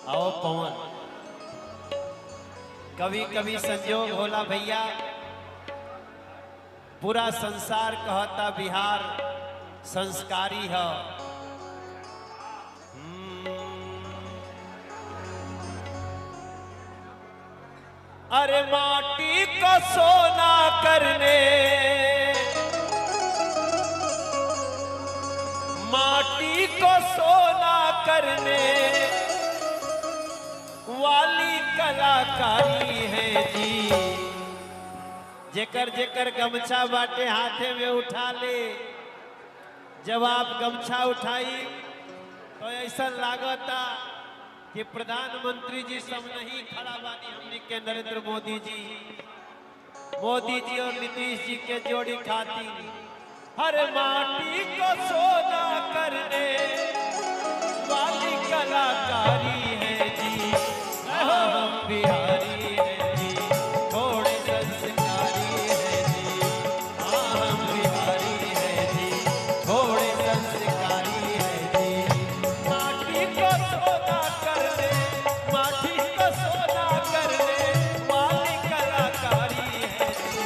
आओ पवन। कभी कभी संजोग होला भैया, पूरा संसार कहता बिहार संस्कारी है। अरे माटी को सोना करने, माटी को सोना करने वाली कलाकारी है जी। जेकर जेकर गमछा बाटे हाथे में उठा ले। जब आप गमछा उठाई तो ऐसा लागता कि प्रधानमंत्री जी सब नहीं खड़ा बानी हमने के नरेंद्र मोदी जी और नीतीश जी के जोड़ी खाती। हर माटी को सोना करने वाली कलाकारी है जी। हम बिहारी है जी, थोड़े संस्कारी है जी। हम बिहारी है जी, थोड़े संस्कारी है जी। माटी को सोना करने, माटी को सोना करने वाली कलाकारी है जी।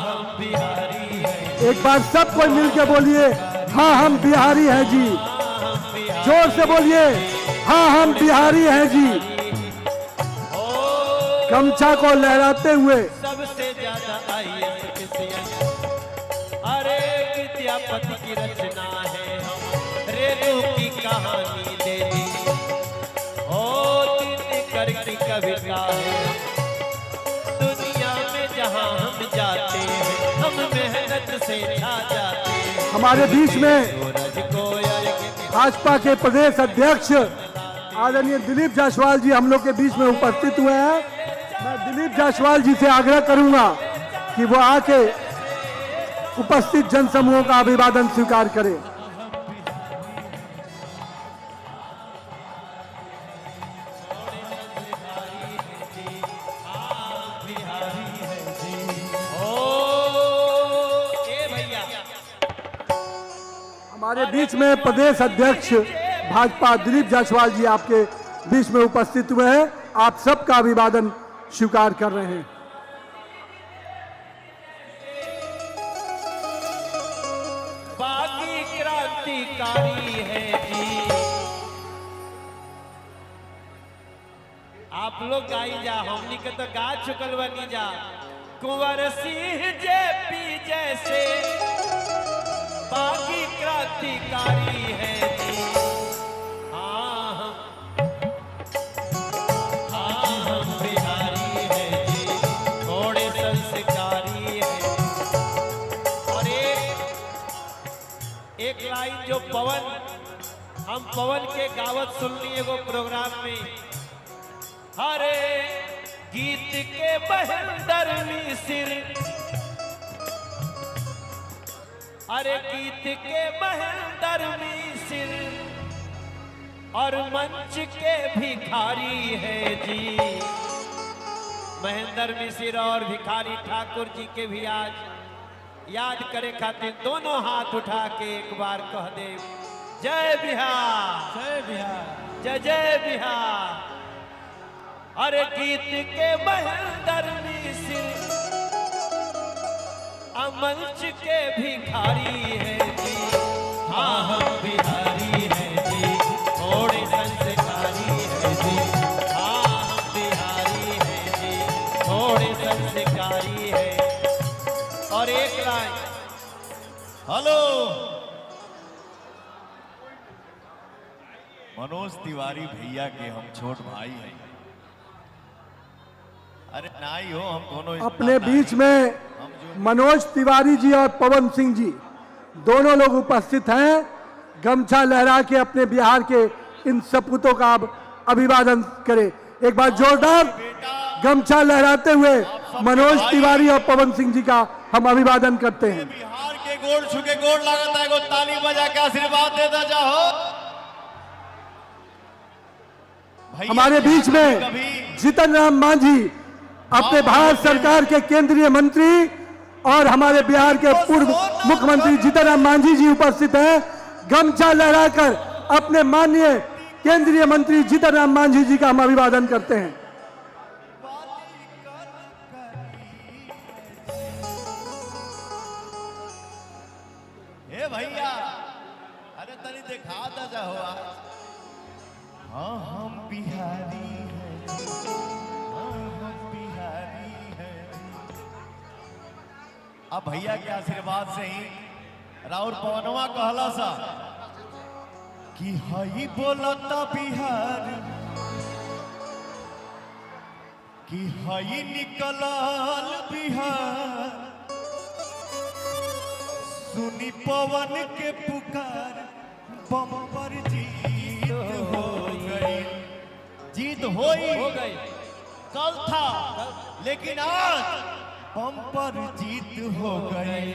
हम बिहारी है। एक बार सब कोई मिलके बोलिए, हाँ हम बिहारी हैं जी। जोर से बोलिए, हाँ हम बिहारी हैं जी। गमछा को लहराते हुए सबसे ज्यादा अरे विद्यापति की रचना है हम रेणु की कहानी दे दी। ओ दिनकर की कविता है दुनिया में जहां हम जाते हैं हम मेहनत से छा जाते हैं। हमारे बीच में भाजपा के प्रदेश अध्यक्ष आदरणीय दिलीप जायसवाल जी हम लोग के बीच में उपस्थित हुए हैं। मैं दिलीप जायसवाल जी से आग्रह करूंगा कि वो आके उपस्थित जनसमूहों का अभिवादन स्वीकार करें। हमारे बीच में प्रदेश अध्यक्ष भाजपा दिलीप जायसवाल जी आपके बीच में उपस्थित हुए हैं। आप सबका अभिवादन स्वीकार कर रहे हैं। बागी क्रांतिकारी है जी। आप लोग गाई जा, हमनी के तो गा चुकल बनी जा। कुंवर सिंह जेपी जैसे बागी क्रांतिकारी है जी। एक लाइन जो पवन, हम पवन के गावत सुननी एगो प्रोग्राम में। हरे गीत के महेंद्र मिसिर, अरे गीत के महेंद्र मिसिर और मंच के भिखारी है जी। महेंद्र मिसिर और भिखारी ठाकुर जी के भी आज याद करे खातिर दोनों हाथ उठा के एक बार कह दे, जय बिहार, जय बिहार, जय जय बिहार। अरे गीत के महेंद्र मिसिर मंच के भिखारी है जी। हाँ हम बिहारी है जी, थोड़े संस्कारी है जी। हाँ हम बिहारी है जी, थोड़े संस्कारी है। और एक लाइन, हेलो मनोज तिवारी भैया के हम छोट भाई हैं। अरे नाई हो, हम दोनों अपने बीच में मनोज तिवारी जी और पवन सिंह जी दोनों लोग उपस्थित हैं। गमछा लहरा के अपने बिहार के इन सपूतों का अभिवादन करें। एक बार जोरदार गमछा लहराते हुए मनोज तिवारी और पवन सिंह जी का हम अभिवादन करते हैं। बिहार के गोड़ छुके गोड़ लागता है, ताली बजा के आशीर्वाद देता जाओ। हमारे बीच में जीतन राम मांझी अपने भारत सरकार के केंद्रीय मंत्री और हमारे बिहार के पूर्व मुख्यमंत्री जीतन राम मांझी जी उपस्थित हैं। गमछा लहराकर अपने माननीय केंद्रीय मंत्री जीतन राम मांझी जी का हम अभिवादन करते हैं। ए भैया, अरे तनी देखा था जाओ। हाँ हम बिहारी हैं, हाँ हम बिहारी हैं। अब भैया के आशीर्वाद से ही राउर पवनवा कहला सा कि हई बोलता बिहार, कि हई निकलल बिहार, सुनी पवन के पुकार, बम्पर जीत हो गई। जीत हो गई, कल था लेकिन आज बम्पर जीत हो गई।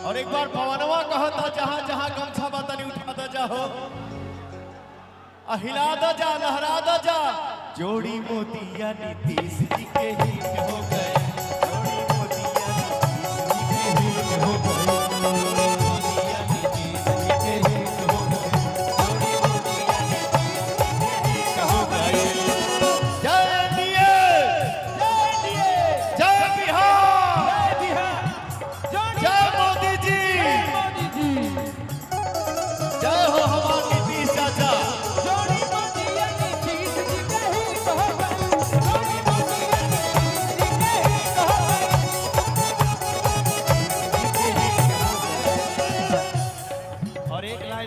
और एक बार पवनवा कहता जहां जहां गमछा बतनी उठाता जाओ, हिला दा जा, लहरा दा जा। जोड़ी मोतिया नीतीश जी के हित हो गए, जोड़ी मोतिया नीतीश जी के हित हो गए, मोतिया नीतीश जी के हित हो गए, जोड़ी मोतिया नीतीश जी के हित हो गए। जय दिए, जय दिए, जय बिहार, जय बिहार, जय मोदी जी, जय हो हमारे नीतीश चाचा।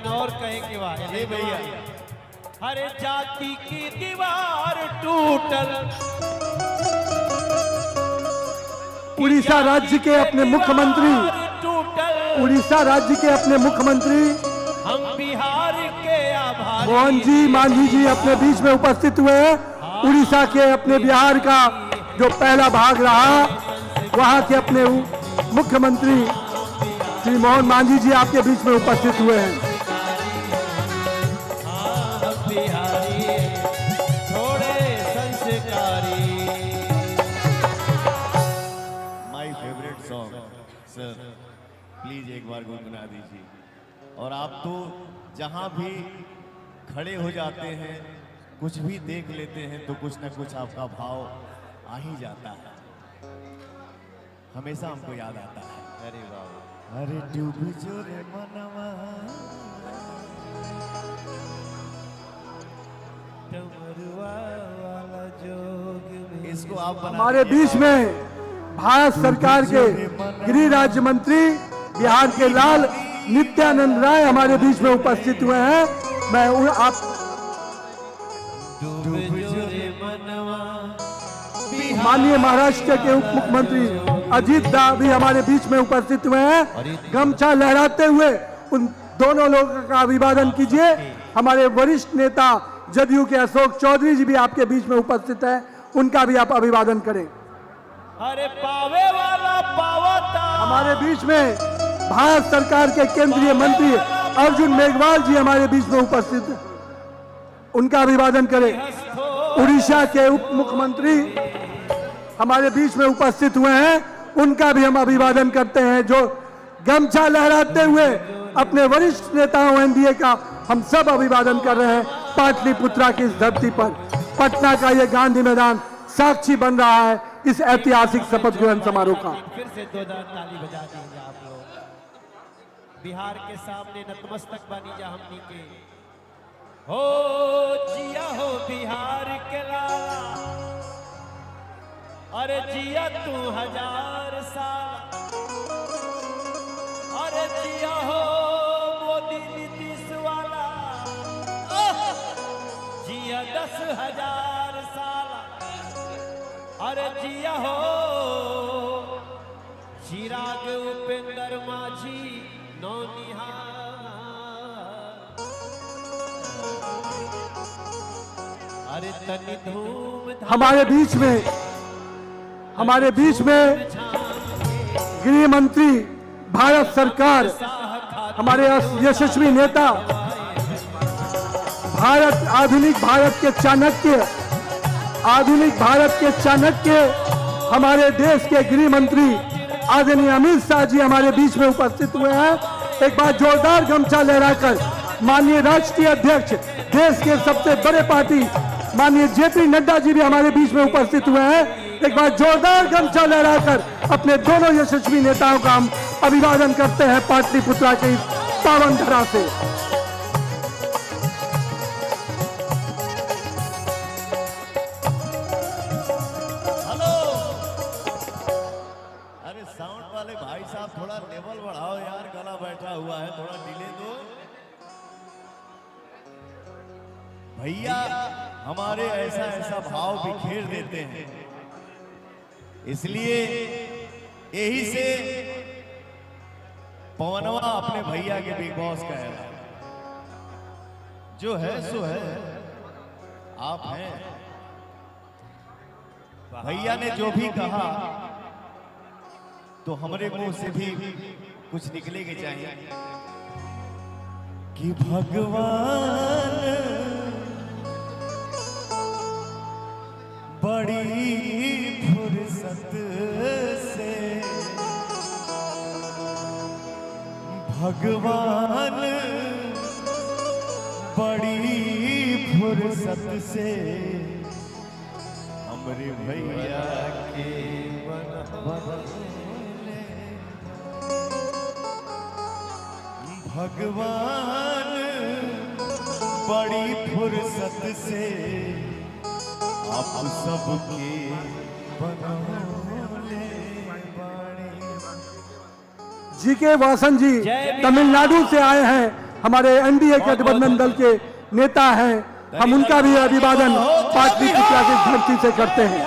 और कहे कि वाह भैया, हर जाति की दीवार टूटल। उड़ीसा राज्य के अपने मुख्यमंत्री, उड़ीसा राज्य के अपने मुख्यमंत्री हम बिहार के आभारी। मोहन जी मांझी जी अपने बीच में उपस्थित हुए हैं। उड़ीसा के अपने बिहार का जो पहला भाग रहा, वहां के अपने मुख्यमंत्री श्री मोहन मांझी जी आपके बीच में उपस्थित हुए हैं। बिहारी थोड़े संस्कारी। My favourite song sir, please एक बार गुनगुना दीजिए। और आप तो जहां भी खड़े हो जाते हैं, कुछ भी देख लेते हैं तो कुछ ना कुछ आपका भाव आ ही जाता है, हमेशा हमको याद आता है। अरे वाह, अरे डूब जो रे मनवा, इसको आप हमारे बीच में भारत सरकार के गृह राज्य मंत्री बिहार के लाल नित्यानंद राय हमारे बीच में उपस्थित हुए हैं। मैं आप माननीय महाराष्ट्र के उप मुख्यमंत्री अजीत दा भी हमारे बीच में उपस्थित हुए हैं। गमछा लहराते हुए उन दोनों लोगों का अभिवादन कीजिए। हमारे वरिष्ठ नेता जदयू के अशोक चौधरी जी भी आपके बीच में उपस्थित है, उनका भी आप अभिवादन करें। अरे पावे वाला पावता। हमारे बीच में भारत सरकार के केंद्रीय मंत्री अर्जुन मेघवाल जी हमारे बीच में उपस्थित हैं, उनका अभिवादन करें। उड़ीसा के उप मुख्यमंत्री हमारे बीच में उपस्थित हुए हैं, उनका भी हम अभिवादन करते हैं, जो गमछा लहराते हुए अपने वरिष्ठ नेताओं एनडीए का हम सब अभिवादन कर रहे हैं। पाटलिपुत्रा की इस धरती पर पटना का ये गांधी मैदान साक्षी बन रहा है इस ऐतिहासिक शपथ ग्रहण समारोह का। फिर से दो ताली बजा दीजिए आप लोग। बिहार के सामने नतमस्तक बनी जा हमनी के। हो जिया हो बिहार के लाला, अरे जिया तू 1000 साल। अरे जिया हो मोदी नीतीश वाला, जिया 10,000 साल। अरे जिया हो चिराग उपेंद्र माझी नौनिहाल। अरे तनी धूम हमारे बीच में गृह मंत्री भारत सरकार, हमारे यशस्वी नेता, आधुनिक भारत के चाणक्य हमारे देश के गृह मंत्री आदरणीय अमित शाह जी हमारे बीच में उपस्थित हुए हैं। एक बार जोरदार गमछा लहराकर माननीय राष्ट्रीय अध्यक्ष देश के सबसे बड़े पार्टी माननीय जेपी नड्डा जी भी हमारे बीच में उपस्थित हुए हैं। एक बार जोरदार गमछा लहराकर अपने दोनों यशस्वी नेताओं का हम अभिवादन करते हैं पाटलिपुत्रा के इस पावन धरा से। साउंड वाले भाई साहब थोड़ा लेवल बढ़ाओ यार, गला बैठा हुआ है, थोड़ा डिले दो। भैया हमारे ऐसा ऐसा भाव बिखेर देते हैं, इसलिए यही से पवनवा अपने भैया के बिग बॉस कह रहा है, जो है सो है, आप हैं। भैया ने जो भी कहा तो हमारे मुंह से भी कुछ निकले के चाहिए कि भगवान बड़ी फुर्सत से, भगवान बड़ी फुर्सत से हमारे भैया के भगवान बड़ी फुर्सत से आप सबके बनौले बाड़े। जीके वासन जी तमिलनाडु से आए हैं, हमारे एनडीए गठबंधन दल के नेता हैं। हम उनका भी अभिवादन पाटलिपुत्रा की धरती से करते हैं।